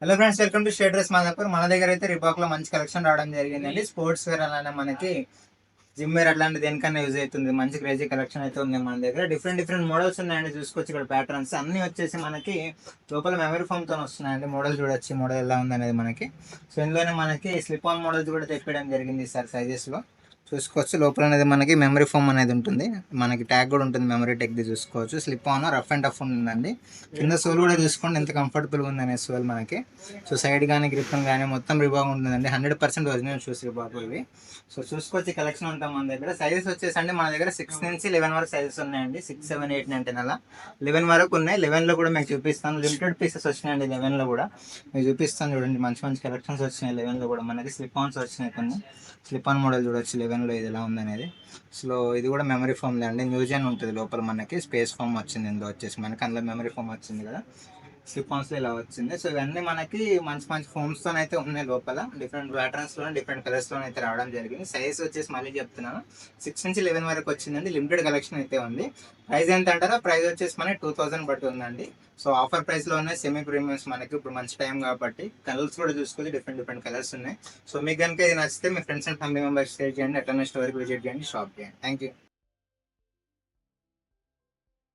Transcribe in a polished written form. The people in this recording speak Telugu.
Hello friends, welcome to shade dress Madhapur. మన దగ్గర అయితే రిబాక్ లో మంచి కలెక్షన్ రావడం జరిగిందండి. స్పోర్ట్స్ వేర్ అలానే మనకి జిమ్ వేర్ అట్లాంటి దేనికన్నా యూజ్ అవుతుంది. మంచి క్రేజీ కలెక్షన్ అయితే ఉంది మన దగ్గర. డిఫరెంట్ డిఫరెంట్ మోడల్స్ ఉన్నాయండి. చూసుకోవచ్చు ఇక్కడ ప్యాటర్న్స్ అన్ని వచ్చేసి మనకి లోపల మెమరీ ఫోమ్ తో వస్తున్నాయండి. మోడల్ చూడొచ్చు, మోడల్ ఎలా ఉంది అనేది మనకి. సో ఇందులోనే మనకి స్లిప్ ఆన్ మోడల్స్ కూడా తెప్పడం జరిగింది ఈసారి సైజెస్ లో. చూసుకోవచ్చు లోపల అనేది మనకి మెమరీ ఫోమ్ అనేది ఉంటుంది. మనకి ట్యాగ్ కూడా ఉంటుంది, మెమరీ టెక్ది చూసుకోవచ్చు. Slip on rough and tough ఉందండి. కింద సోల్ కూడా చూసుకోండి ఎంత కంఫర్టబుల్గా ఉంది అనే సోల్ మనకి. సో సైడ్ కానీ గ్రిప్ కానీ మొత్తం రిబాగ్ ఉంటుందండి. 100% ఒరిజినల్ షూస్ రిబాగ్ ఇవి. సో చూసుకోవచ్చు కలెక్షన్ ఉంటాం మన దగ్గర. సైజెస్ వచ్చేసి అండి మన దగ్గర 6 నుంచి 11 వరకు సైజెస్ ఉన్నాయండి. 6, 7, 8, 9, 10 అలా 11 వరకు ఉన్నాయి. 11 లో కూడా మీకు చూపిస్తాను. లిమిటెడ్ పీసెస్ వచ్చినాయండి 11 లో కూడా మీకు చూపిస్తాను. చూడండి మంచి మంచి కలెక్షన్స్ వచ్చినాయి 11 లో కూడా. మనకి స్లిప్ ఆన్స్ వచ్చినాయి కొన్ని. స్లిప్ ఆన్ మోడల్ చూడొచ్చు 11 లో ఇది ఎలా ఉందనేది. సో ఇది కూడా మెమరీ ఫోమ్ అండి. మ్యూజియం ఉంటుంది లోపల. మనకి స్పేస్ ఫోమ్ వచ్చింది ఇందులో వచ్చేసి మనకి. అందులో మెమరీ ఫోమ్ వచ్చింది కదా, స్లిప్ ఆన్స్ ఇలా వచ్చింది. సో ఇవన్నీ మనకి మంచి మంచి ఫోమ్స్ తో అయితే ఉన్నాయి లోపల. డిఫరెంట్ ప్యాటర్న్స్ లో డిఫరెంట్ కలర్స్ లో అయితే రావడం జరిగింది. సైజ్ వచ్చేసి మళ్ళీ చెప్తున్నాను 6 నుంచి 11 వరకు వచ్చిందండి. లిమిటెడ్ కలెక్షన్ అయితే ఉంది. ప్రైస్ ఎంత అంటారా? ప్రైస్ వచ్చేసి మనకి 2000 పడుతుందండి. సో ఆఫర్ ప్రైస్ లో ఉన్నాయి సెమీ ప్రీమియమ్స్ మనకి. ఇప్పుడు మంచి టైం కాబట్టి కలర్స్ కూడా చూసుకోవాలి, డిఫరెంట్ డిఫరెంట్ కలర్స్ ఉన్నాయి. సో మీకు కనుక ఇది నచ్చితే మీ friends and family members share చేయండి. అట్లనే స్టోర్కి విజిట్ చేయండి, షాప్ చేయండి. Thank you.